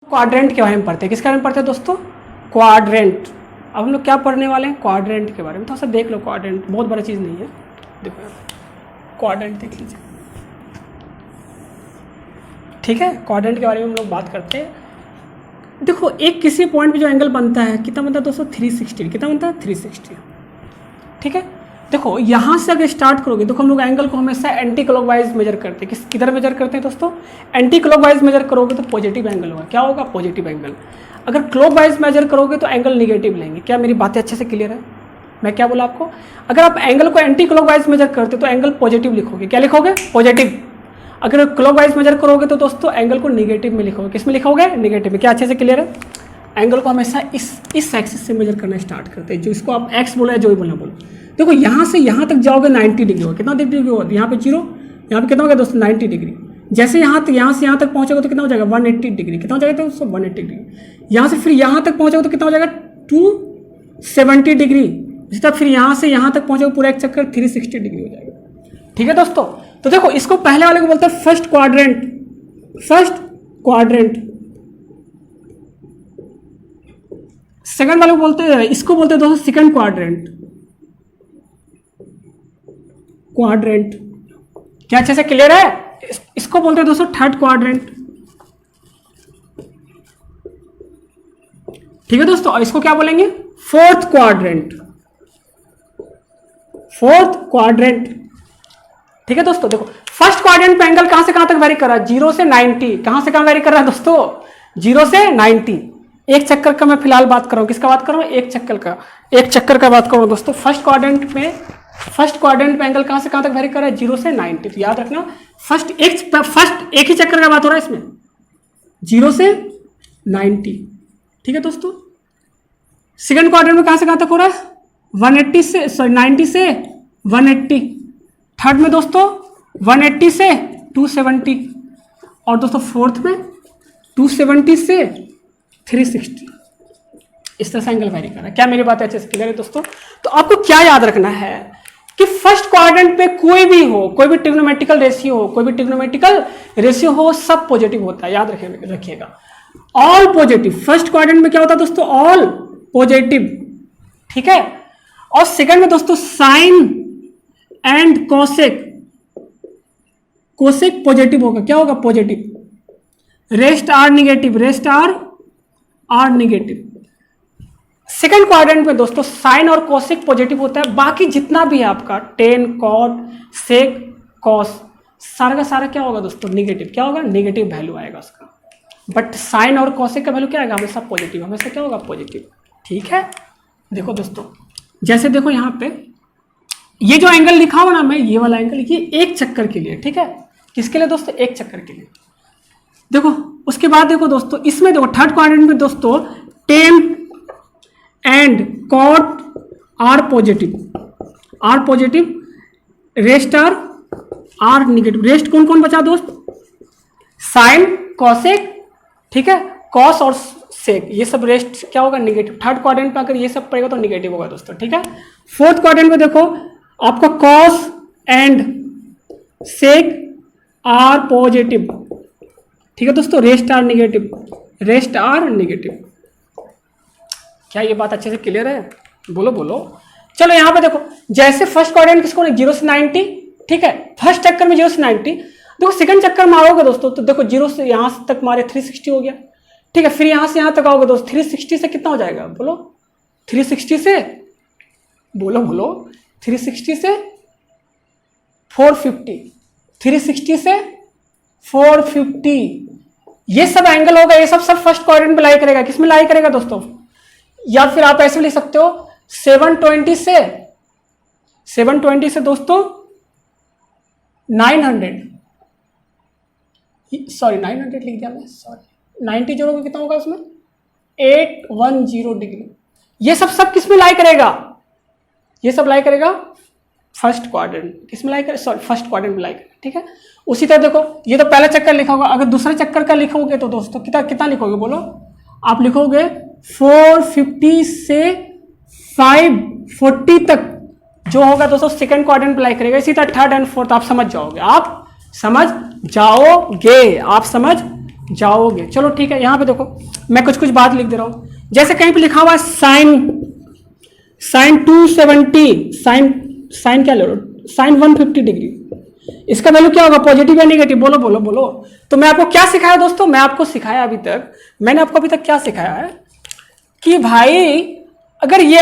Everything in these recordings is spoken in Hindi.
क्वाड्रेंट के बारे में पढ़ते हैं। किसके बारे में पढ़ते हैं दोस्तों? क्वाड्रेंट। अब हम लोग क्या पढ़ने वाले हैं? क्वाड्रेंट के बारे में। थोड़ा सा देख लो, क्वाड्रेंट बहुत बड़ा चीज़ नहीं है। देखो क्वाड्रेंट देख लीजिए, ठीक है। क्वाड्रेंट के बारे में हम लोग बात करते हैं। देखो एक किसी पॉइंट पे जो एंगल बनता है, कितना बनता है दोस्तों? 360। कितना बनता है? 360, ठीक है। देखो यहाँ से अगर स्टार्ट करोगे, देखो हम लोग एंगल को हमेशा एंटी क्लॉकवाइज मेजर करते हैं। किधर मेजर करते हैं दोस्तों? एंटी क्लॉकवाइज मेजर करोगे तो पॉजिटिव एंगल होगा। क्या होगा? Positive angle. अगर क्लॉकवाइज मेजर करोगे तो एंगल निगेटिव लेंगे। क्या मेरी बातें अच्छे से क्लियर है? मैं क्या बोला आपको? अगर आप एंगल को एंटी क्लॉकवाइज मेजर करते तो एंगल पॉजिटिव लिखोगे। क्या लिखोगे? पॉजिटिव। अगर क्लॉकवाइज मेजर करोगे तो दोस्तों एंगल को निगेटिव में लिखोगे। किस में लिखोगे? निगेटिव में। क्या अच्छे से क्लियर है? एंगल को हमेशा इस एक्सिस से मेजर करना स्टार्ट करते हैं। जो इसको आप एक्स बोला है, जो भी बोलना बोलो। देखो यहाँ से यहाँ तक जाओगे 90 डिग्री होगा। कितना डिग्री होगा? यहाँ पे 0, यहाँ पे कितना होगा दोस्तों? 90 डिग्री। जैसे यहाँ से यहाँ तक पहुँचोगे तो कितना हो जाएगा? 180 डिग्री। कितना हो जाएगा दोस्तों? 180 डिग्री। यहाँ से फिर यहाँ तक पहुँचोगे तो कितना हो जाएगा? 270 डिग्री। इसी तरह फिर यहाँ से यहाँ तक पहुँचोगे पूरा एक चक्कर 360 डिग्री हो जाएगा, ठीक है दोस्तों। तो देखो इसको पहले वाले को बोलते हैं first quadrant. First quadrant. Second वाले को बोलते हैं, इसको बोलते हैं दोस्तों सेकंड क्वाड्रेंट। क्वाड्रेंट। क्या अच्छे से क्लियर है? इसको बोलते हैं दोस्तों थर्ड क्वाड्रेंट, ठीक है दोस्तों। और इसको क्या बोलेंगे? Fourth quadrant. फोर्थ क्वाड्रेंट, ठीक है दोस्तों। देखो फर्स्ट क्वाड्रेंट पे एंगल कहां से कहां तक वेरी कर रहा है? 0 से 90। कहां से कहां वेरी कर रहा है दोस्तों? 0 से 90। एक चक्कर का मैं फिलहाल बात कर रहा हूं। किसका बात कर रहा हूं? एक चक्कर का। एक चक्कर का बात कर रहा हूं दोस्तों। फर्स्ट क्वाड्रेंट पे एंगल कहां से कहां तक वेरी कर रहा है? 0 से 90। तो याद रखना फर्स्ट एक ही चक्कर का बात हो रहा है इसमें, 0 से 90, ठीक है दोस्तों। सेकंड क्वाड्रेंट में कहां से कहां तक हो रहा है? 180 से, सॉरी 90 से 180। थर्ड में दोस्तों 180 से 270। और दोस्तों फोर्थ में 270 से 360। इस तरह से एंगल वेरी कर रहा है। क्या मेरी बात अच्छे से क्लियर है दोस्तों? तो आपको क्या याद रखना है कि फर्स्ट क्वाड्रेंट पे कोई भी हो, कोई भी ट्रिग्नोमेट्रिकल रेशियो हो, सब पॉजिटिव होता है। याद रखिएगा, ऑल पॉजिटिव। फर्स्ट क्वाड्रेंट में क्या होता है दोस्तों? ऑल पॉजिटिव, ठीक है। और सेकंड में दोस्तों साइन एंड कोसेक पॉजिटिव होगा। क्या होगा? Positive. Rest are negative. Second quadrant में दोस्तों साइन और कोसेक पॉजिटिव होता है। बाकी जितना भी है आपका टेन, कॉट, सेक, कॉस, सारा का सारा क्या होगा दोस्तों? निगेटिव। क्या होगा? निगेटिव वैल्यू आएगा उसका। बट साइन और कोसेक का वैल्यू क्या आएगा? हमेशा पॉजिटिव। हमेशा क्या होगा? पॉजिटिव, ठीक है। देखो दोस्तों, जैसे देखो यहाँ पे ये जो एंगल लिखा हुआ ना, मैं ये वाला एंगल, ये एक चक्कर के लिए, ठीक है। किसके लिए दोस्तों? एक चक्कर के लिए। देखो उसके बाद देखो दोस्तों, इसमें देखो थर्ड क्वाड्रेंट में दोस्तों tan and cot are positive, rest are negative. Rest कौन कौन बचा दोस्त? साइन, कॉसेक, ठीक है, कॉस और सेक, ये सब रेस्ट क्या होगा? निगेटिव। थर्ड क्वाड्रेंट में अगर ये सब पड़ेगा तो निगेटिव होगा दोस्तों, ठीक है। फोर्थ क्वाड्रेंट में देखो आपका cos and sec are positive, ठीक है दोस्तों। Rest are negative. क्या ये बात अच्छे से क्लियर है? बोलो। चलो यहाँ पे देखो, जैसे फर्स्ट क्वाड्रेंट किसको? 0 से 90, ठीक है। फर्स्ट चक्कर में 0 से 90। देखो सेकंड चक्कर मारोगे दोस्तों तो देखो 0 से यहाँ तक मारे 360 हो गया, ठीक है। फिर यहाँ से यहाँ तक आओगे दोस्तों, 360 से कितना हो जाएगा? बोलो 360 से, बोलो 360 से 450, 360 से 450। ये सब एंगल होगा, ये सब फर्स्ट क्वाड्रेंट में लाई करेगा। किसमें लाई करेगा दोस्तों? या फिर आप ऐसे लिख सकते हो 720 से दोस्तों 900, सॉरी 900 लिख दिया मैं, सॉरी 90 जोड़ोगे कितना होगा उसमें? 810 डिग्री। ये सब किस में लाई करेगा? ये सब लाई करेगा फर्स्ट क्वाड्रेंट। किसमें लाई करेगा? सॉरी फर्स्ट क्वाड्रेंट में लाई करेगा, ठीक है। उसी तरह देखो ये तो पहला चक्कर लिखा होगा। अगर दूसरे चक्कर का लिखोगे तो दोस्तों कितना लिखोगे? बोलो आप लिखोगे 450 से 540 तक जो होगा दोस्तों सेकंड क्वाड्रेंट में लाई करेगा। इसी तरह थर्ड एंड फोर्थ आप समझ जाओगे, जाओगे। चलो ठीक है, यहाँ पे देखो मैं कुछ कुछ बात लिख दे रहा हूँ। जैसे कहीं पे लिखा हुआ है साइन 270, साइन क्या ले लो, साइन 150 डिग्री, इसका वैल्यू क्या होगा, पॉजिटिव या नेगेटिव, बोलो बोलो बोलो। तो मैं आपको क्या सिखाया दोस्तों, मैंने आपको अभी तक क्या सिखाया है कि भाई अगर ये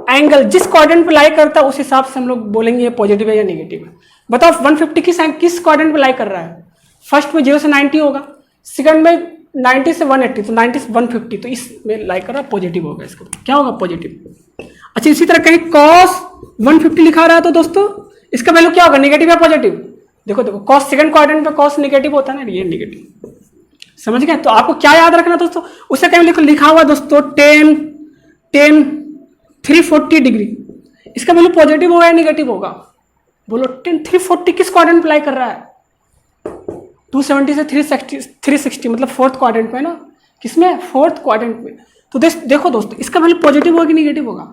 एंगल जिस क्वाड्रेंट पे लाई करता है उस हिसाब से हम लोग बोलेंगे ये पॉजिटिव है या नेगेटिव है। बताओ 150 किस क्वाड्रेंट पे लाई कर रहा है, फर्स्ट में 0 से 90 होगा, सेकंड में 90 से 180, तो 90 से 150, तो इसमें लाई कर रहा है पॉजिटिव होगा, इसका क्या होगा पॉजिटिव। अच्छा इसी तरह कहीं cos 150 लिखा रहा है तो दोस्तों इसका वैल्यू क्या होगा, नेगेटिव या पॉजिटिव। देखो cos सेकंड क्वाड्रेंट पे cos नेगेटिव होता है ना, ये नेगेटिव, समझ गए। तो आपको क्या याद रखना दोस्तों, उसे कहीं लिखा हुआ दोस्तों tan 340 डिग्री, इसका वैल्यू पॉजिटिव होगा या नेगेटिव होगा, बोलो। tan 340 किस क्वाड्रेंट पे लाई कर रहा है, 270 से 360 मतलब फोर्थ क्वाड्रेंट में ना, किसमें, फोर्थ क्वाड्रेंट में। तो देखो दोस्तों इसका वैल्यू पॉजिटिव होगा कि नेगेटिव होगा,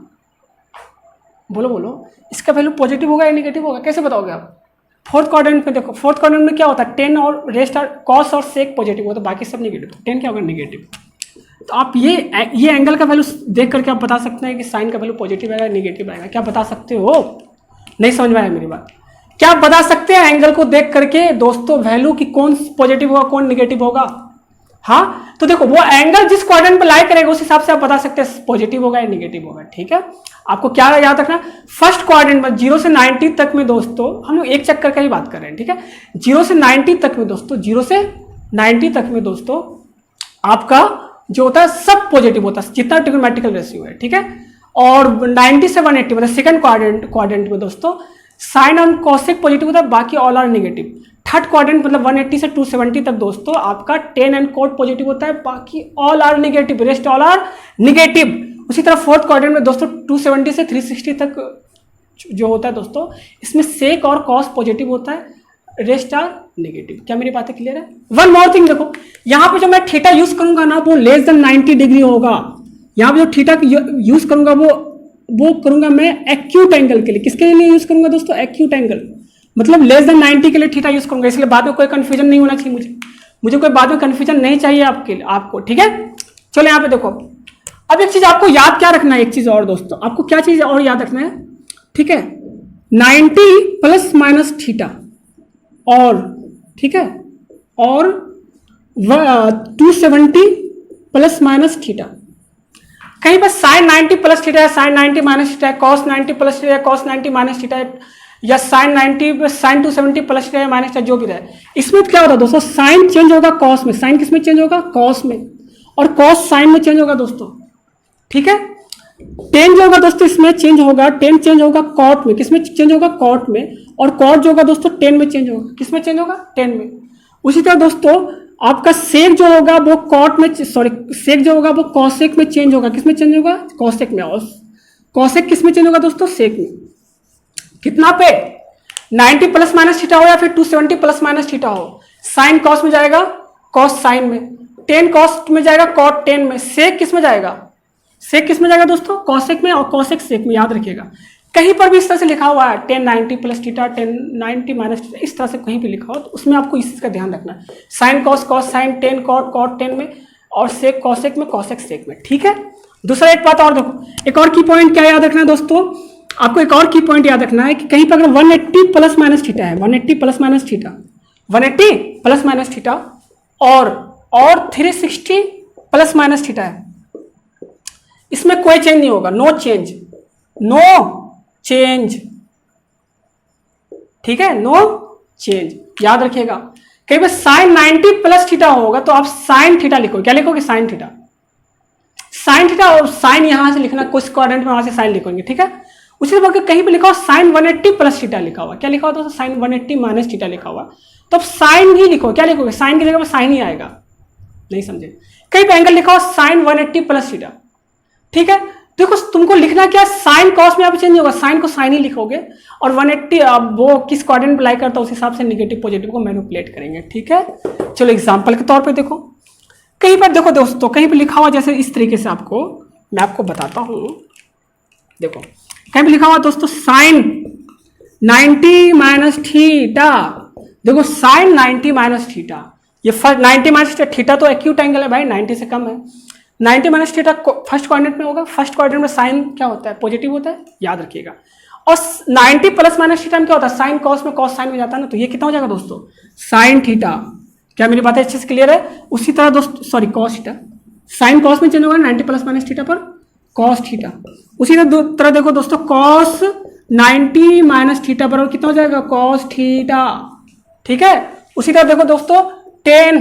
बोलो बोलो, इसका वैल्यू पॉजिटिव होगा या नेगेटिव होगा, कैसे बताओगे आप। फोर्थ क्वाड्रेंट में देखो, फोर्थ क्वाड्रेंट में क्या होता है, टेन और रेस्ट और कॉस और सेक पॉजिटिव होता है, बाकी सब नेगेटिव, टेन क्या होगा नेगेटिव। तो आप ये एंगल का वैल्यू देख करके आप बता सकते हैं कि साइन का वैल्यू पॉजिटिव आएगा नेगेटिव आएगा, क्या बता सकते हो, नहीं समझ में आया मेरी बात, क्या आप बता सकते हैं एंगल को देख करके दोस्तों वैल्यू की कौन पॉजिटिव होगा कौन नेगेटिव होगा। हाँ तो देखो वो एंगल जिस क्वाड्रेंट पे लाई करेगा उस हिसाब से आप बता सकते हैं पॉजिटिव होगा या नेगेटिव होगा, ठीक है। आपको क्या याद रखना, फर्स्ट क्वाड्रेंट में 0 से 90 तक में दोस्तों, हम लोग एक चक्कर का ही बात कर रहे हैं, ठीक है। 0 से 90 तक में दोस्तों, 0 से 90 तक में दोस्तों आपका जो होता है सब पॉजिटिव होता है, जितना ट्रिग्नोमेट्रिकल रेशियो है, ठीक है। और 90 से 180 मतलब सेकंड क्वाड्रेंट में दोस्तों साइन और कॉसेक पॉजिटिव होता है, बाकी all are negative. Third quadrant मतलब 180 से 270 तक दोस्तों आपका टेन एंड कोट पॉजिटिव होता है, बाकी all are negative, rest all are negative. उसी तरह फोर्थ क्वाड्रेंट में दोस्तों 270 से 360 तक जो होता है दोस्तों, इसमें सेक और कॉस पॉजिटिव होता है, रेस्ट आर नेगेटिव। क्या मेरी बातें क्लियर है। वन मोर थिंग देखो, यहाँ पे जो मैं थीटा यूज करूंगा ना वो लेस देन 90 डिग्री होगा। यहाँ पे जो थीटा यूज करूंगा वो करूंगा मैं एक्यूट एंगल के लिए। किसके लिए यूज करूंगा दोस्तों, एक्यूट एंगल, मतलब लेस देन 90 के लिए थीटा यूज करूंगा, इसलिए बाद में कोई कंफ्यूजन नहीं होना चाहिए, मुझे कोई बाद में कंफ्यूजन नहीं चाहिए आपको, ठीक है। चलो यहाँ पे देखो, अब एक चीज आपको याद क्या रखना है, एक चीज और दोस्तों आपको क्या चीज और याद रखना है, ठीक है, 90 प्लस माइनस थीटा और, ठीक है, और 270 प्लस माइनस थीटा। कहीं पर साइन 90 प्लस थीटा है, साइन 90 माइनस थीटा है, कॉस 90 प्लस थीटा है, कॉस 90 माइनस थीटा है, या साइन 90 साइन 270 प्लस थीटा है माइनस थीटा, जो भी रहे। इसमें क्या होता है दोस्तों, साइन चेंज होगा कॉस में, साइन किस में चेंज होगा, कॉस में, और कॉस साइन में चेंज होगा दोस्तों, ठीक है। टेन जो होगा दोस्तों इसमें चेंज होगा, टेन चेंज होगा कॉट में, किसमें चेंज होगा, कॉट में, और कॉट जो होगा दोस्तों टेन में चेंज होगा, किसमें चेंज होगा, टेन में। उसी तरह दोस्तों आपका सेक जो होगा वो कॉट में, सॉरी सेक जो होगा वो कॉसेक में चेंज होगा, किसमें चेंज होगा, कॉसेक में, और कॉसेक किसमें चेंज होगा दोस्तों, सेक में। कितना पे, 90 प्लस माइनस थीटा हो या फिर 270 प्लस माइनस थीटा हो, साइन कॉस में जाएगा, कॉस साइन में, टेन कॉस में जाएगा, कॉट टेन में, सेक किस में जाएगा, सेक किस में जाएगा दोस्तों, कॉसेक में, और कॉसेक सेक में, याद रखिएगा। कहीं पर भी इस तरह से लिखा हुआ है 10 90 प्लस थीटा, 10 90 माइनस थीटा, इस तरह से कहीं भी लिखा हो तो उसमें आपको इस चीज का ध्यान रखना है, sine cos cos sine, tan cot cot tan में, और सेक कॉसेक में, कॉसेक सेक में, ठीक है। दूसरा एक बात और देखो, एक और की पॉइंट क्या याद रखना है दोस्तों, आपको एक और की पॉइंट याद रखना है कि कहीं पर अगर 180 प्लस माइनस थीटा है, 180 plus minus theta, 180 plus minus theta और 360 प्लस माइनस थीटा है, इसमें कोई चेंज नहीं होगा, नो चेंज, नो चेंज, ठीक है, नो चेंज, याद रखिएगा। कहीं पर साइन 90 प्लस थीटा होगा तो आप साइन थीटा लिखोगे, क्या लिखोगे, साइन थीटा, साइन थीटा, और साइन यहां से लिखना, कुछ क्वाड्रेंट में वहां से साइन लिखोगे, ठीक है। उसी तरह कहीं पे लिखा हो साइन 180 प्लस थीटा लिखा हुआ, क्या लिखा हुआ दोस्तों, साइन 180 माइनस थीटा लिखा हुआ, तो अब साइन ही लिखो, क्या लिखोगे, साइन की जगह पर साइन ही आएगा, नहीं समझे। कहीं पे एंगल लिखा हो साइन 180 प्लस थीटा, ठीक है। देखो तुमको लिखना क्या, साइन कॉस में आप चेंज होगा, साइन को साइन ही लिखोगे, और 180 वो किस क्वाड्रेंट पे लाई करता है उस हिसाब से नेगेटिव पॉजिटिव को मैनिपुलेट करेंगे, ठीक है। चलो एग्जांपल के तौर पे देखो, कहीं पर देखो दोस्तों, कहीं पे लिखा हुआ जैसे इस तरीके से, आपको मैं आपको बताता हूं, देखो कहीं पे लिखा हुआ दोस्तों साइन 90 माइनस थीटा, देखो साइन 90 माइनस थीटा, ये फर्स्ट 90 माइनस थीटा तो एक्यूट एंगल है भाई, 90 से कम है। 90 माइनस थीटा फर्स्ट क्वाड्रेंट में होगा, फर्स्ट क्वाड्रेंट में साइन क्या होता है, पॉजिटिव होता है, याद रखिएगा। और 90 प्लस माइनस थीटा में क्या होता है, साइन कॉस में कॉस साइन में जाता है ना, तो ये कितना हो जाएगा दोस्तों, साइन थीटा। क्या मेरी बात अच्छे से क्लियर है? उसी तरह दोस्तों, sorry cos theta, sine cos में चेंज होगा 90 प्लस माइनस थीटा पर कॉस थीटा। उसी तरह देखो दोस्तों, कॉस 90 माइनस थीटा पर कितना हो जाएगा, कॉस थीटा। ठीक है, उसी तरह देखो दोस्तों, टेन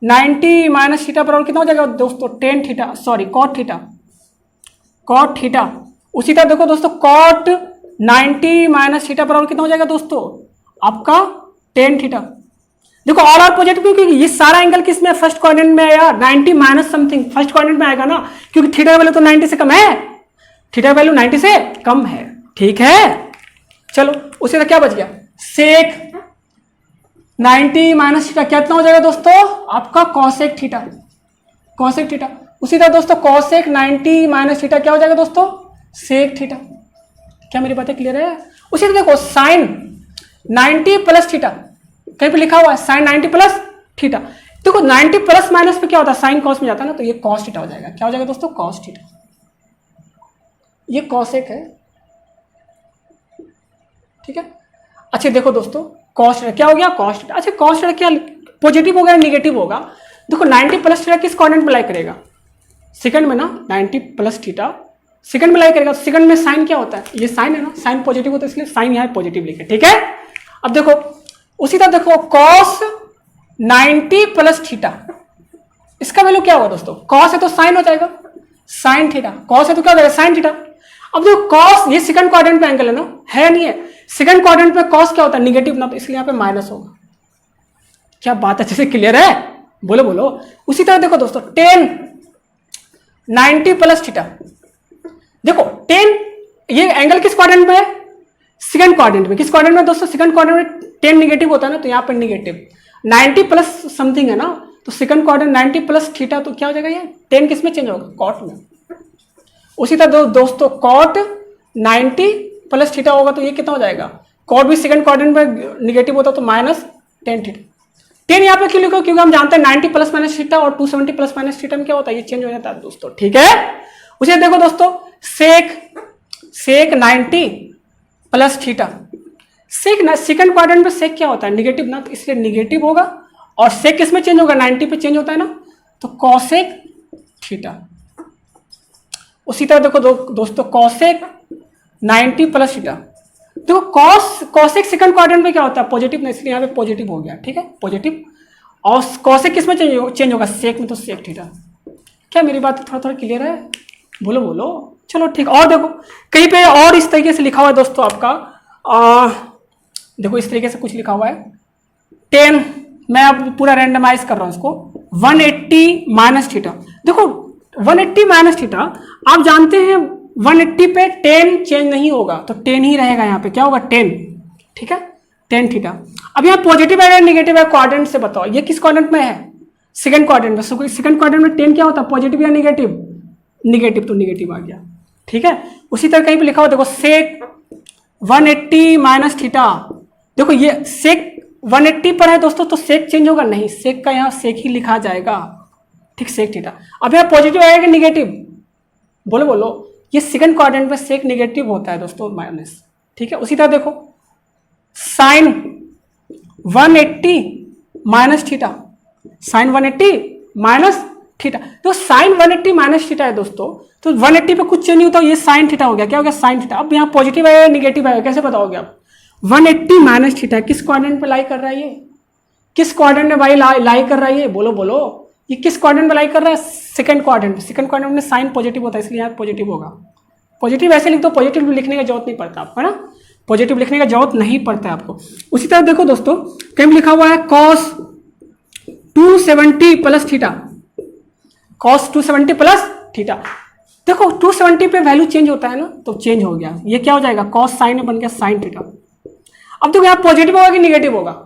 90 माइनस थीटा पर कितना हो जाएगा दोस्तों, tan theta, sorry cot theta, cot theta. उसी तरह देखो दोस्तों, कॉट 90 माइनस थीटा पर कितना हो जाएगा दोस्तों, आपका टेन थीटा। देखो ऑल आर पॉजिटिव, क्योंकि ये सारा एंगल किस में, फर्स्ट क्वाड्रेंट में आया, 90 माइनस समथिंग फर्स्ट क्वाड्रेंट में आएगा ना, क्योंकि थीटा वैल्यू तो 90 से कम है, थीटा वैल्यू 90 से कम है। ठीक है, चलो उसी तरह क्या बच गया, सेक 90 माइनस थीटा कितना हो जाएगा दोस्तों, आपका कॉसेक थीटा, कॉसेक थीटा। उसी तरह दोस्तों, कॉसेक 90 माइनस थीटा क्या हो जाएगा दोस्तों, सेक थीटा। क्या मेरी बातें क्लियर है? उसी तरह देखो, साइन 90 प्लस थीटा, कहीं पे लिखा हुआ है साइन 90 प्लस थीटा। देखो 90 प्लस माइनस पे क्या होता है, साइन कॉस में जाता है ना, तो ये कॉस थीटा हो जाएगा। क्या हो जाएगा दोस्तों, कॉस थीटा। ये कॉसेक है। ठीक है, अच्छा देखो दोस्तों, कॉस थीटा क्या हो गया, कॉस थीटा। अच्छा कॉस थीटा क्या पॉजिटिव होगा या निगेटिव होगा? देखो 90 प्लस थीटा किस क्वाड्रेंट में लाई करेगा, सेकंड में ना, 90 प्लस थीटा सेकंड में लाई करेगा। तो सेकंड में साइन क्या होता है, ये साइन है ना, साइन पॉजिटिव होता है, इसलिए साइन यहाँ पॉजिटिव लिखे। ठीक है, अब देखो उसी तरह देखो, कॉस 90 प्लस थीटा, इसका वैल्यू क्या होगा दोस्तों, कॉस है तो साइन हो जाएगा, साइन थीटा, कॉस है तो क्या हो जाएगा, साइन थीटा। अब देखो कॉस, ये सेकंड क्वाड्रेंट पे एंगल है ना, है नहीं है, सेकंड क्वाड्रेंट पे कॉस क्या होता है, निगेटिव ना, तो इसलिए यहाँ पे माइनस होगा। क्या बात अच्छे से क्लियर है? बोलो बोलो। उसी तरह देखो दोस्तों, टेन 90 प्लस थीटा, देखो टेन, ये एंगल किस क्वाड्रेंट में है, सेकंड क्वाड्रेंट में। किस क्वाड्रेंट में दोस्तों, सेकंड क्वाड्रेंट में टेन निगेटिव होता है ना, तो यहाँ पर निगेटिव 90 प्लस समथिंग है ना, तो सेकंड क्वाड्रेंट 90 प्लस थीटा, तो क्या हो जाएगा, ये टेन किस में चेंज होगा, कॉट में। उसी तरह दोस्तों, कॉट 90 प्लस थीटा होगा तो ये कितना हो जाएगा, कॉट भी सेकंड क्वाड्रेंट में निगेटिव होता तो माइनस टेन थीटा। टेन यहाँ पे क्यों लिखो, क्योंकि हम जानते हैं 90 प्लस माइनस थीटा और 270 प्लस माइनस थीटा में क्या होता है, ये चेंज हो जाता है दोस्तों। ठीक है, उसे देखो दोस्तों, सेक 90 प्लस थीटा, सेकंड क्वाड्रेंट में सेक क्या होता है, निगेटिव ना, तो इसलिए निगेटिव होगा। और सेक किस में चेंज होगा, 90 पे चेंज होता है ना, तो कॉसेक थीटा। उसी तरह देखो दोस्तों, कॉसेक 90 प्लस थीटा, देखो कॉसेक सेकंड क्वाड्रेंट में क्या होता है, पॉजिटिव ना, इसलिए यहाँ पे पॉजिटिव हो गया। ठीक है, पॉजिटिव। और कॉसेक किस में चेंज होगा, सेक में, तो सेक थीटा। क्या मेरी बात थोड़ा थोड़ा क्लियर है? बोलो बोलो। चलो ठीक। और देखो कहीं पे और इस तरीके से लिखा हुआ है दोस्तों आपका, देखो इस तरीके से कुछ लिखा हुआ है, 10, मैं अब पूरा रैंडमाइज कर रहा हूं इसको, 180 माइनस थीटा। देखो 180 माइनस थीटा, आप जानते हैं 180 पे 10 चेंज नहीं होगा, तो 10 ही रहेगा यहाँ पे, क्या होगा 10। ठीक है, 10 थीटा। अब यहाँ पॉजिटिव है नेगेटिव है, क्वाड्रेंट से बताओ, ये किस क्वाड्रेंट में है, सेकंड क्वाड्रेंट में। सेकंड क्वाड्रेंट में 10 क्या होता है, पॉजिटिव या नेगेटिव, निगेटिव, तो निगेटिव आ गया। ठीक है, उसी तरह कहीं पे लिखा हुआ देखो, सेक 180 माइनस थीटा, देखो ये सेक 180 पर है दोस्तों, तो सेक चेंज होगा नहीं, सेक का यहाँ सेक ही लिखा जाएगा। ठीक, सेक थीटा। अब यहाँ पॉजिटिव आएगा कि निगेटिव, बोलो बोलो। ये सेकंड क्वाड्रेंट में सेक निगेटिव होता है दोस्तों, माइनस। ठीक है, उसी तरह देखो sine 180 minus theta, sine 180 minus theta, तो साइन 180 माइनस थीटा है दोस्तों, तो 180 पे कुछ चेंज नहीं होता, ये साइन थीटा हो गया। क्या हो गया, साइन थीटा। अब यहाँ पॉजिटिव आएगा निगेटिव आएगा, कैसे बताओगे आप? 180 माइनस थीटा किस क्वाड्रेंट पे लाई कर रहा है, ये किस क्वाड्रेंट में भाई लाई कर रहा है, ये बोलो बोलो। ये किस क्वाड्रेंट में लाई कर रहा है, सेकंड क्वाड्रेंट में। सेकंड क्वाड्रेंट में साइन पॉजिटिव होता है, इसलिए यहाँ पॉजिटिव होगा। पॉजिटिव ऐसे लिख दो, पॉजिटिव लिखने का जरूरत नहीं पड़ता आपको, है ना, पॉजिटिव लिखने का जरूरत नहीं पड़ता है आपको। उसी तरह देखो दोस्तों, कहीं लिखा हुआ है cos 270 plus theta, cos 270 plus theta. देखो 270 पे वैल्यू चेंज होता है ना, तो चेंज हो गया, ये क्या हो जाएगा, कॉस साइन में बन गया साइन थीटा। अब देखो यहाँ पॉजिटिव होगा कि निगेटिव होगा,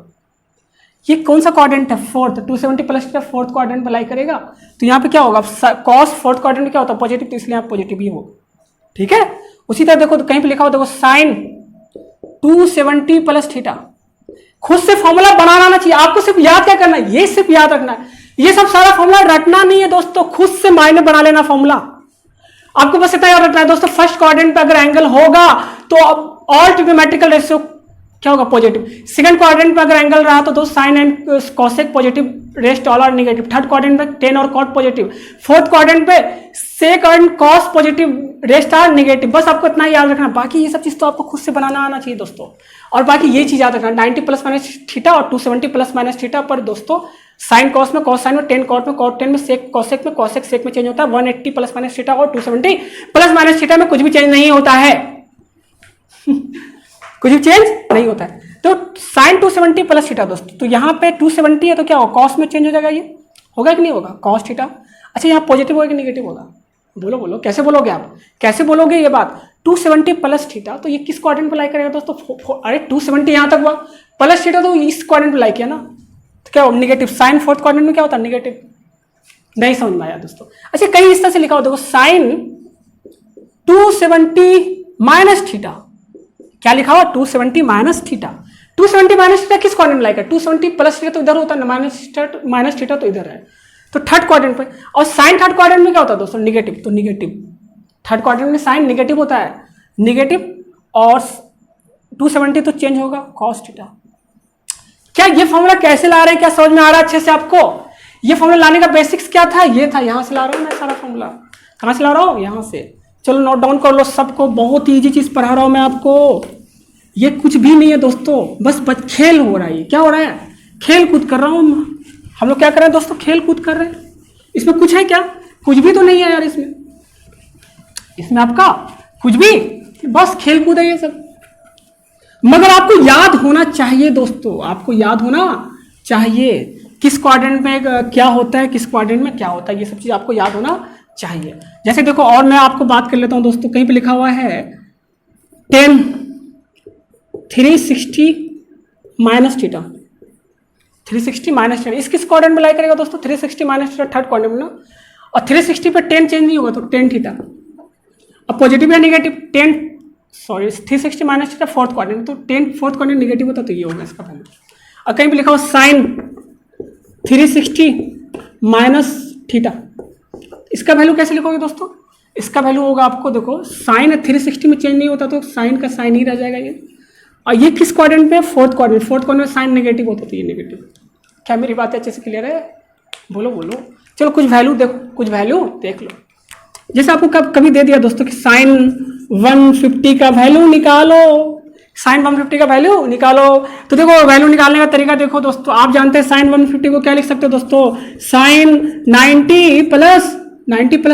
ये कौन सा क्वाड्रेंट है, fourth, 270 plus theta fourth quadrant पे लाई करेगा, तो यहाँ पे क्या होगा, कॉस फोर्थ क्वाड्रेंट में क्या होता है, पॉजिटिव, तो इसलिए यहाँ पॉजिटिव ही होगा। ठीक है, उसी तरह देखो तो कहीं पे लिखा हुआ देखो साइन 270 प्लस थीटा, खुद से फॉर्मूला बनाना आना चाहिए आपको, सिर्फ याद क्या करना है, ये सिर्फ याद रखना है, ये सब सारा फॉर्मूला रटना नहीं है दोस्तों, खुद से माइंड में बना लेना फॉर्मूला। आपको बस इतना याद रखना है दोस्तों, फर्स्ट क्वाड्रेंट पे अगर एंगल होगा तो ऑल ट्रिग्नोमेट्रिकल रेशियो क्या होगा, पॉजिटिव। सेकंड क्वाड्रेंट पे अगर एंगल रहा तो दोस्त sine and cosec positive, rest all are negative. Third quadrant पे टेन और कॉट पॉजिटिव। फोर्थ क्वाड्रेंट पे sec and cos positive, rest are negative. बस आपको इतना याद रखना, बाकी ये सब चीज तो आपको खुद से बनाना आना चाहिए दोस्तों। और बाकी ये चीज याद रखना, 90 प्लस माइनस थीटा और 270 प्लस माइनस थीटा पर दोस्तों साइन कॉस में कॉस साइन में, टेन कॉट में कॉट टेन में, सेक कॉसेक में कॉसेक सेक में चेंज होता है। 180 प्लस माइनस थीटा और 270 प्लस माइनस थीटा में कुछ भी चेंज नहीं होता है कुछ भी चेंज नहीं होता है। तो साइन 270 प्लस थीटा दोस्तों, तो यहाँ पे 270 है तो क्या होगा, कॉस में चेंज हो जाएगा, ये होगा कि नहीं होगा, कॉस थीटा। अच्छा यहाँ पॉजिटिव होगा कि नेगेटिव होगा, बोलो बोलो कैसे बोलोगे आप, कैसे बोलोगे ये बात। 270 प्लस थीटा तो ये किस क्वाड्रेंट पे लाई करेगा दोस्तों, अरे 270 यहाँ तक हुआ, प्लस थीटा तो इस क्वाड्रेंट पे लाई किया ना, तो क्या होगा नेगेटिव। साइन फोर्थ क्वाड्रेंट में क्या होता है, नेगेटिव। नहीं समझ में आया दोस्तों। अच्छा कहीं इस तरह से लिखा हो, देखो साइन 270 माइनस थीटा, क्या लिखा हुआ 270 माइनस थीटा। 270 माइनस थीटा किस क्वाड्रेंट में लाइक है, 270 प्लस थीटा तो इधर होता है, माइनस थीटा तो इधर है, तो थर्ड क्वाड्रेंट पे। और साइन थर्ड क्वाड्रेंट में क्या होता है दोस्तों, नेगेटिव, तो नेगेटिव थर्ड क्वाड्रेंट में साइन नेगेटिव होता है, नेगेटिव। और 270 तो चेंज होगा कॉस थीटा। क्या ये फॉर्मूला कैसे ला रहे हैं, क्या समझ में आ रहा है अच्छे से आपको। ये फॉर्मूला लाने का बेसिक्स क्या था, ये था, यहां से ला रहा हूं मैं सारा फॉर्मूला। कहां से ला रहा हूं, यहां से। चलो नोट डाउन कर लो सबको, बहुत ईजी चीज पढ़ा रहा हूं मैं आपको। ये कुछ भी नहीं है दोस्तों, बस खेल हो रहा है। क्या हो रहा है, खेल कूद कर रहा हूं हम लोग। क्या कर रहे हैं दोस्तों, खेल कूद कर रहे हैं। इसमें कुछ है क्या, कुछ भी तो नहीं है यार इसमें आपका कुछ भी, बस खेल कूद है ये सब। मगर आपको याद होना चाहिए दोस्तों, आपको याद होना चाहिए किस क्वाड्रेंट में क्या होता है, किस क्वाड्रेंट में क्या होता है, ये सब चीज आपको याद होना चाहिए। जैसे देखो, और मैं आपको बात कर लेता हूं दोस्तों, कहीं पे लिखा हुआ है 10 360 माइनस थीटा, 360 माइनस थीटा, इस किस क्वाड्रेंट में लाई करेगा दोस्तों, 360 माइनस थीटा थर्ड क्वाड्रेंट में ना। और 360 पे 10 चेंज नहीं होगा तो 10 थीटा। अब पॉजिटिव या negative, 360 minus theta fourth quadrant, तो 10 फोर्थ क्वाड्रेंट नेगेटिव होता तो ये होगा इसका वैल्यू। और कहीं पे लिखा हुआ साइन 360 माइनस थीटा, इसका वैल्यू कैसे लिखोगे दोस्तों, इसका वैल्यू होगा आपको, देखो साइन 360 में चेंज नहीं होता तो साइन का साइन ही रह जाएगा ये। और ये किस क्वाड्रेंट पे, फोर्थ क्वाड्रेंट में साइन नेगेटिव होता तो ये नेगेटिव। क्या मेरी बात अच्छे से क्लियर है, बोलो बोलो। चलो कुछ वैल्यू देखो, कुछ वैल्यू देख लो। जैसे आपको कभी दे दिया दोस्तों कि साइन 150 का वैल्यू निकालो, साइन 150 का वैल्यू निकालो, तो देखो वैल्यू निकालने का तरीका देखो दोस्तों। आप जानते हैं साइन 150 को क्या लिख सकते हो दोस्तों, साइन 90 प्लस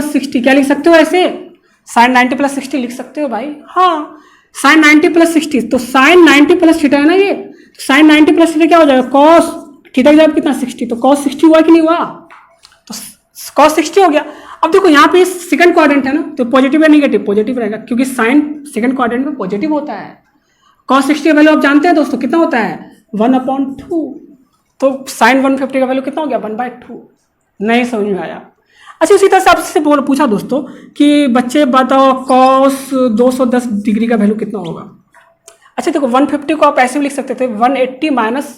60, क्या लिख सकते हो ऐसे, साइन 90 प्लस 60 लिख सकते हो भाई। हाँ साइन 90 प्लस 60, तो साइन 90 प्लस थीटा है ना ये, साइन 90 प्लस थीटा क्या हो जाएगा, कॉस थीटा की जगह कितना 60, तो कॉस 60 हुआ कि नहीं हुआ, तो कॉस 60 हो गया। अब देखो यहाँ पे सेकंड क्वाड्रेंट है ना, तो पॉजिटिव या नेगेटिव, पॉजिटिव रहेगा क्योंकि साइन सेकंड क्वाड्रेंट में पॉजिटिव होता है। कॉस 60 का वैल्यू आप जानते हैं दोस्तों कितना होता है, 1/2, तो साइन 150 का वैल्यू कितना हो गया, 1/2। नहीं समझ में आया। अच्छा उसी तरह से आपसे पूछा दोस्तों कि बच्चे बताओ कॉस 210 डिग्री का वैल्यू कितना होगा। अच्छा देखो 150 को आप ऐसे भी लिख सकते थे 180 माइनस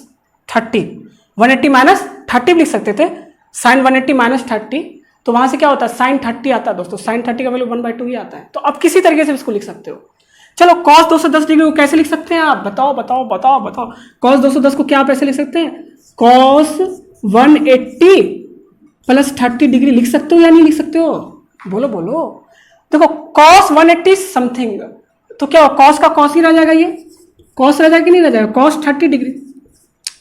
30, 180 माइनस 30 लिख सकते थे, साइन 180 माइनस 30, तो वहां से क्या होता है साइन 30 आता है दोस्तों, साइन 30 का वैल्यू 1/2 ही आता है। तो आप किसी तरीके से इसको लिख सकते हो। चलो कॉस 210 डिग्री को कैसे लिख सकते हैं आप, बताओ बताओ बताओ बताओ। कॉस 210 को क्या आप ऐसे लिख सकते हैं, कॉस 180 प्लस 30 डिग्री लिख सकते हो या नहीं लिख सकते हो, बोलो बोलो। देखो कॉस 180 समथिंग, तो क्या कॉस का कॉस ही रह जाएगा, ये कॉस रह जाएगा कि नहीं रह जाएगा, कॉस 30 डिग्री।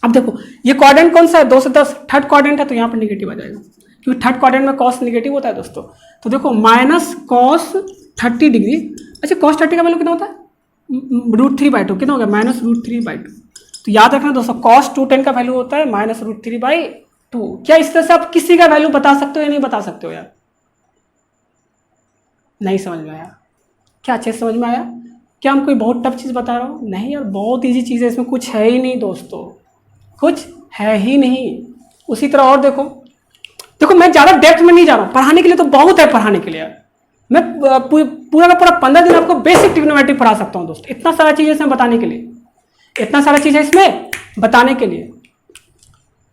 अब देखो ये क्वाड्रेंट कौन सा है, 210 थर्ड क्वाड्रेंट है, तो यहाँ पर निगेटिव आ जाएगा क्योंकि थर्ड क्वाड्रेंट में कॉस निगेटिव होता है दोस्तों। तो देखो माइनस कॉस 30 डिग्री। अच्छा कॉस 30 का वैल्यू कितना होता है, √3/2, कितना हो गया, माइनस √3/2। तो याद रखना दोस्तों कॉस 210 का वैल्यू होता है माइनस √3/2। क्या इस तरह से आप किसी का वैल्यू बता सकते हो या नहीं बता सकते हो यार, नहीं समझ में आया, क्या अच्छे से समझ में आया, क्या हम कोई बहुत टफ चीज़ बता रहा हूँ, नहीं यार बहुत ईजी चीज़ है, इसमें कुछ है ही नहीं दोस्तों, कुछ है ही नहीं। उसी तरह और देखो देखो मैं ज़्यादा डेप्थ में नहीं जा रहा हूँ, पढ़ाने के लिए तो बहुत है, पढ़ाने के लिए मैं पूरा का पूरा 15 दिन आपको बेसिक ट्रिग्नोमेट्री पढ़ा सकता हूँ दोस्तों, इतना सारा चीज़ है इसमें बताने के लिए, इतना सारा चीज है इसमें बताने के लिए,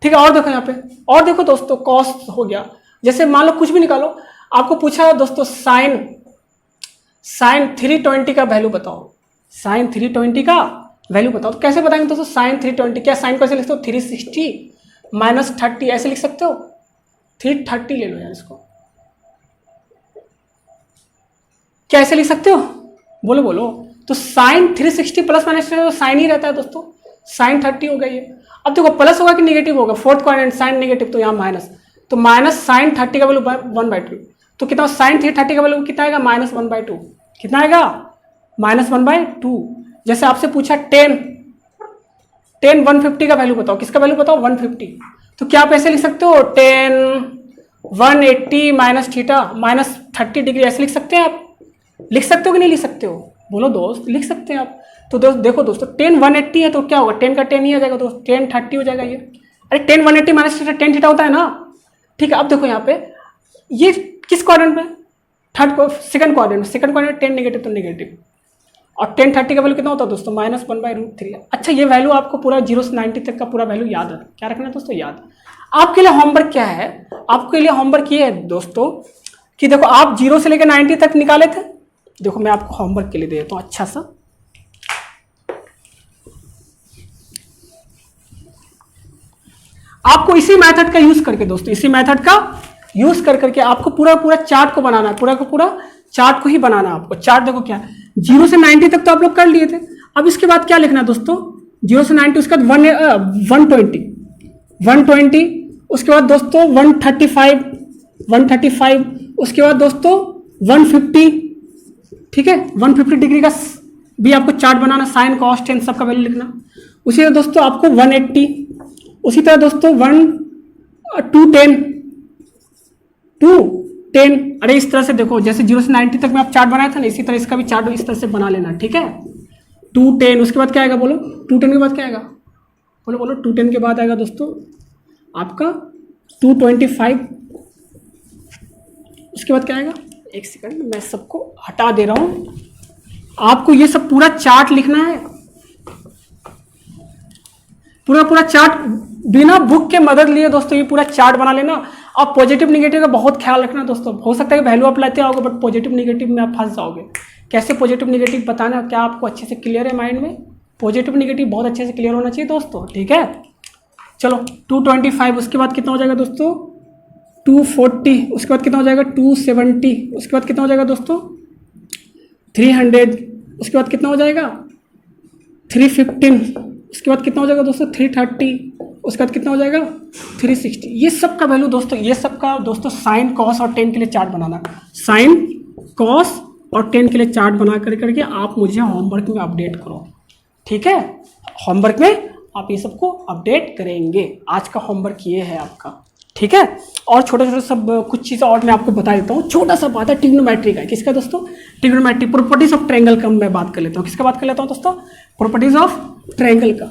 ठीक है। और देखो यहाँ पे, और देखो दोस्तों कॉस हो गया, जैसे मान लो कुछ भी निकालो, आपको पूछा है दोस्तों साइन 320 का वैल्यू बताओ, साइन 320 का वैल्यू बताओ, तो कैसे बताएंगे दोस्तों साइन 320? क्या साइन को ऐसे लिखते हो 360 माइनस 30 ऐसे लिख सकते हो, 330 ले लो यार इसको, क्या ऐसे लिख सकते हो? बोलो बोलो। तो साइन 360 प्लस माइनस तो साइन ही रहता है दोस्तों, साइन 30 हो गया ये। अब देखो प्लस होगा कि नेगेटिव होगा, फोर्थ क्वाड्रेंट साइन नेगेटिव, तो यहाँ माइनस, तो माइनस साइन 30 का वैल्यू 1/2, तो कितना साइन 330 का वैल्यू कितना आएगा? -1/2। कितना आएगा? -1/2। जैसे आपसे पूछा 10 150 का वैल्यू बताओ, किसका वैल्यू बताओ? 150। तो क्या आप ऐसे लिख सकते हो 10 180 माइनस थीटा माइनस 30 डिग्री, ऐसे लिख सकते हैं आप? लिख सकते हो कि नहीं लिख सकते हो? बोलो दोस्त, लिख सकते हैं आप। तो दोस्त देखो दोस्तों 10 180 है तो क्या होगा? 10 का 10 ही आ जाएगा दोस्त, 10 30 हो जाएगा ये। अरे 10 180 माइनस थीटा 10 थीटा होता है ना, ठीक है। अब देखो यहाँ पे ये किस क्वाड्रेंट में? सेकंड क्वाड्रेंट में, सेकंड क्वाड्रेंट 10 नेगेटिव तो नेगेटिव, और 10 30 का वैल्यू कितना होता है दोस्तों? -1/√3। अच्छा ये वैल्यू आपको पूरा 0 से 90 तक का पूरा वैल्यू याद है, क्या रखना है दोस्तों? याद। आपके लिए होमवर्क क्या है? आपके लिए होमवर्क ये है दोस्तों कि देखो आप 0 से लेकर 90 तक निकाले थे, देखो मैं आपको होमवर्क के लिए दे देता हूँ अच्छा सा। आपको इसी मेथड का यूज करके दोस्तों, इसी मेथड का यूज करके आपको पूरा चार्ट को बनाना है, पूरा चार्ट को ही बनाना है आपको। चार्ट देखो क्या, 0 से 90 तक तो आप लोग कर लिए थे, अब इसके बाद क्या लिखना है दोस्तों? 0 से 90, उसके बाद 120, उसके बाद दोस्तों 135, उसके बाद दोस्तों 150, ठीक है। 150 डिग्री का भी आपको चार्ट बनाना, साइन कॉस टेन सबका वैल्यू लिखना। उसी तरह दोस्तों आपको 180, उसी तरह दोस्तों 210। अरे इस तरह से देखो, जैसे 0 से 90 तक में आप चार्ट बनाया था ना, इसी तरह इसका भी चार्ट इस तरह से बना लेना, ठीक है। 210, उसके बाद क्या आएगा बोलो? 210 के बाद क्या आएगा? बोलो 210 के बाद आएगा दोस्तों आपका 225, उसके बाद क्या आएगा? एक सेकंड मैं सबको हटा दे रहा हूं, आपको ये सब पूरा चार्ट लिखना है, पूरा चार्ट बिना बुक के मदद लिए दोस्तों ये पूरा चार्ट बना लेना। और पॉजिटिव निगेटिव का बहुत ख्याल रखना दोस्तों, हो सकता है कि वैल्यू आप लेते आओगे बट पॉजिटिव निगेटिव में आप फंस जाओगे। कैसे पॉजिटिव निगेटिव बताना, क्या आपको अच्छे से क्लियर है माइंड में? पॉजिटिव निगेटिव बहुत अच्छे से क्लियर होना चाहिए दोस्तों, ठीक है। चलो 225, उसके बाद कितना हो जाएगा दोस्तों? 240, उसके बाद कितना हो जाएगा? 270, उसके बाद कितना हो जाएगा दोस्तों? 300, उसके बाद कितना हो जाएगा? 315, उसके बाद कितना हो जाएगा दोस्तों? 330, उसके बाद कितना हो जाएगा? 360। ये सब का वैल्यू दोस्तों, ये सब का दोस्तों साइन कॉस और टेन के लिए चार्ट बनाना, साइन कॉस और टेन के लिए चार्ट बना करके आप मुझे होमवर्क में अपडेट करो, ठीक है। होमवर्क में आप ये सबको अपडेट करेंगे। आज का होमवर्क ये है आपका, ठीक है। और छोटे सब कुछ चीज़ें और मैं आपको बता देता हूँ। छोटा सा बात है ट्रिग्नोमेट्री का, किसका दोस्तों? ट्रिग्नोमेट्री, प्रॉपर्टीज ऑफ ट्रायंगल का मैं बात कर लेता हूँ। किसका बात कर लेता हूँ दोस्तों? प्रॉपर्टीज ऑफ ट्रायंगल का।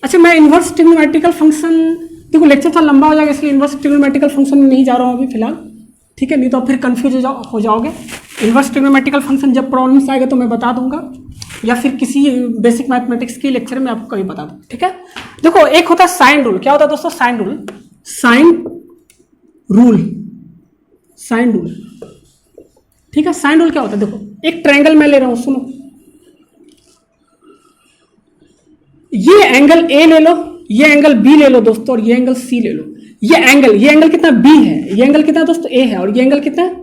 अच्छा मैं इन्वर्स ट्रिग्नोमेट्रिकल फंक्शन, देखो लेक्चर थोड़ा लंबा हो जाएगा इसलिए इन्वर्स ट्रिग्नोमेट्रिकल फंक्शन में नहीं जा रहा हूँ अभी फिलहाल, ठीक है, नहीं तो फिर कंफ्यूज हो जाओगे। इन्वर्स ट्रिग्नोमेट्रिकल फंक्शन जब प्रॉब्लम्स आएगा तो मैं बता दूंगा, या फिर किसी बेसिक मैथमेटिक्स के लेक्चर में आपको कभी बता दूँ, ठीक है। देखो एक होता है साइन रूल, क्या होता है दोस्तों? साइन रूल, ठीक है। साइन रूल क्या होता है? देखो एक ट्रायंगल मैं ले रहा हूं, सुनो, ये एंगल ए ले लो, ये एंगल बी ले लो दोस्तों, और ये एंगल सी ले लो। ये एंगल कितना बी है, ये एंगल कितना दोस्तों ए है, और ये एंगल कितना है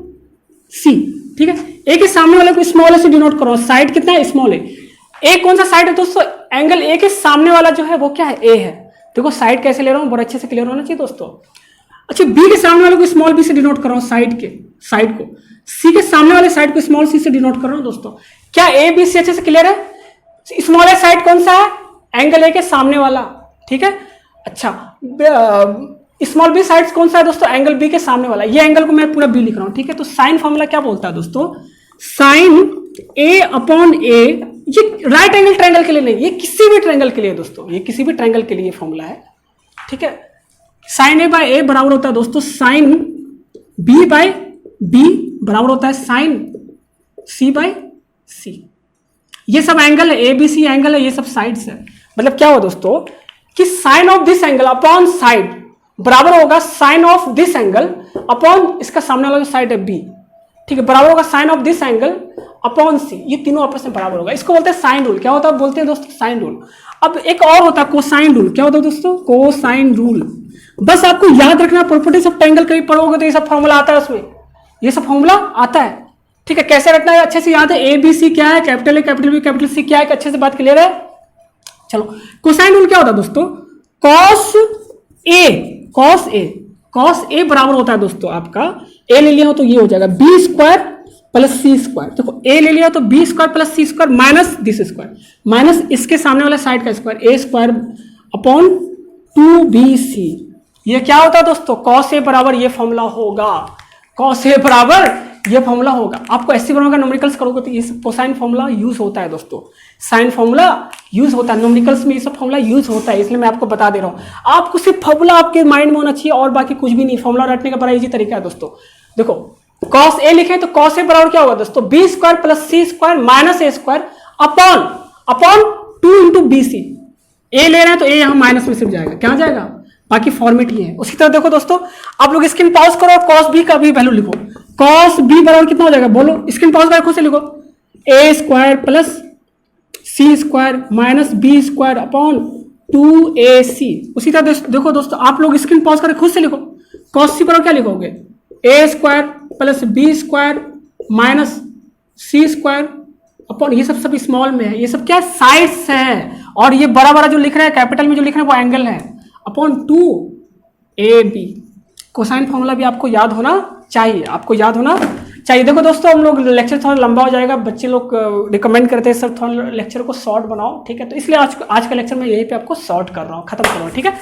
सी, ठीक है। ए के सामने वाले को स्मॉल ए से डिनोट करो, साइड कितना है? स्मॉल ए। ए कौन सा साइड है दोस्तों? एंगल ए के सामने वाला जो है वो क्या है? ए है। देखो साइड कैसे ले रहा हूं, बहुत अच्छे से क्लियर होना चाहिए दोस्तों। अच्छा बी के सामने वाले को स्मॉल बी से डिनोट कर रहा हूं, साइड को। सी के सामने वाले साइड को स्मॉल सी से डिनोट कर रहा हूं दोस्तों। क्या ए बी सी अच्छे से क्लियर है? स्मॉल ए साइड कौन सा है? एंगल ए के सामने वाला, ठीक है। अच्छा स्मॉल बी साइड कौन सा है दोस्तों? एंगल बी के सामने वाला। ये एंगल को मैं पूरा बी लिख रहा हूं, ठीक है। तो साइन फॉर्मूला क्या बोलता है दोस्तों? साइन ए अपॉन ए, ये राइट एंगल ट्रायंगल के लिए नहीं, ये किसी भी ट्रायंगल के लिए दोस्तों, ये किसी भी ट्रायंगल के लिए फॉर्मूला है, ठीक है। साइन ए बाय ए बराबर होता है दोस्तों साइन बी बाय बी बराबर होता है साइन सी बाय सी। ये सब एंगल है, ए बी सी एंगल है, ये सब साइड्स है, मतलब क्या हुआ दोस्तों कि sine of this angle upon side बराबर होगा sine of this angle upon इसका सामने वाला जो साइड है बी, ठीक है, बराबर होगा sine of this angle upon C, ये तीनों आपस में बराबर होगा। इसको बोलते हैं साइन रूल। क्या होता है बोलते हैं दोस्तों साइन रूल। अब एक और होता है कोसाइन रूल। क्या होता है दोस्तों कोसाइन रूल। बस आपको याद रखना प्रॉपर्टीज ऑफ ट्रायंगल कहीं पढ़ोगे तो ये सब फॉर्मूला आता है, उसमें ये सब फॉर्मूला आता है, ठीक है। कैसे रखना है अच्छे से याद है, ए बी सी क्या है, capital A capital B capital C क्या है, अच्छे से बात क्लियर है। चलो कोसाइन रूल क्या होता है दोस्तों, कॉस ए बराबर होता है दोस्तों आपका, ए ले लिया हो तो ये हो जाएगा B square plus C square. देखो ए ले लिया तो B square plus C square minus this square minus इसके सामने वाले साइड का स्क्वायर ए स्क्वायर अपॉन 2bc। ये क्या होता है दोस्तों कॉस ए बराबर ये फॉर्मूला होगा, कॉस ए बराबर ये फॉर्मूला होगा। आपको ऐसी बनोगा न्यूमेरिकल्स करोगे तो ये सब कोसाइन फॉर्मूला यूज होता है दोस्तों, साइन फॉर्मूला यूज होता है न्यूमेरिकल्स में, ये सब फॉर्मूला यूज होता है, इसलिए मैं आपको बता दे रहा हूं। आपको सिर्फ फॉर्मूला आपके माइंड में होना चाहिए और बाकी कुछ भी नहीं। फॉर्मूला रटने का बड़ा इजी तरीका है दोस्तों। देखो कॉस ए लिखे तो कॉस ए बराबर क्या होगा दोस्तों B square plus C square minus A square upon 2 into B C. A ले रहे हैं तो ए यहां माइनस में सिर्फ जाएगा, क्या जाएगा, बाकी फॉर्मेट ही है। उसी तरह देखो दोस्तों आप लोग स्क्रीन पॉज करो, कॉस बी का भी वैल्यू लिखो। कॉस बी बराबर कितना हो जाएगा बोलो, स्क्रीन पॉज करके खुद से लिखो, A square plus C square minus B square upon 2ac। उसी तरह देखो दोस्तों आप लोग स्क्रीन पॉज करके खुद से लिखो, कॉस सी बराबर क्या लिखोगे, A square plus B square minus C square upon, ये सब स्मॉल में है, ये सब क्या साइड्स है, और ये बड़ा बड़ा जो लिख रहे हैं कैपिटल में जो लिख रहे हैं वो एंगल है, अपॉन 2ab। कोसाइन फॉर्मूला भी आपको याद होना चाहिए, आपको याद होना चाहिए। देखो दोस्तों हम लोग लेक्चर थोड़ा लंबा हो जाएगा, बच्चे लोग रिकमेंड करते हैं सर थोड़ा लेक्चर को शॉर्ट बनाओ, ठीक है, तो इसलिए आज का लेक्चर मैं यहीं पे आपको शॉर्ट कर रहा हूँ, खत्म कर रहा हूँ, ठीक है।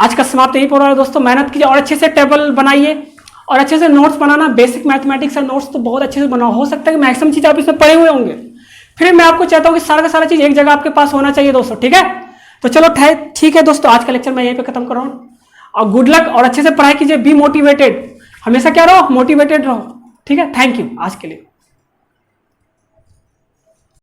आज का समाप्त यही हो रहा है दोस्तों। मेहनत कीजिए और अच्छे से टेबल बनाइए और अच्छे से नोट्स बनाना। बेसिक मैथमेटिक्स और नोट्स तो बहुत अच्छे से बनाओ, हो सकता है कि मैक्सिमम चीज़ आप इसमें पढ़े हुए होंगे, फिर मैं आपको चाहता हूँ कि सारा का सारा चीज़ एक जगह आपके पास होना चाहिए दोस्तों, ठीक है। तो चलो ठीक है दोस्तों, आज का लेक्चर मैं यहीं पे खत्म कर रहा हूँ और गुड लक और अच्छे से पढ़ाई कीजिए। बी मोटिवेटेड, हमेशा क्या रहो, मोटिवेटेड रहो, ठीक है। थैंक यू आज के लिए।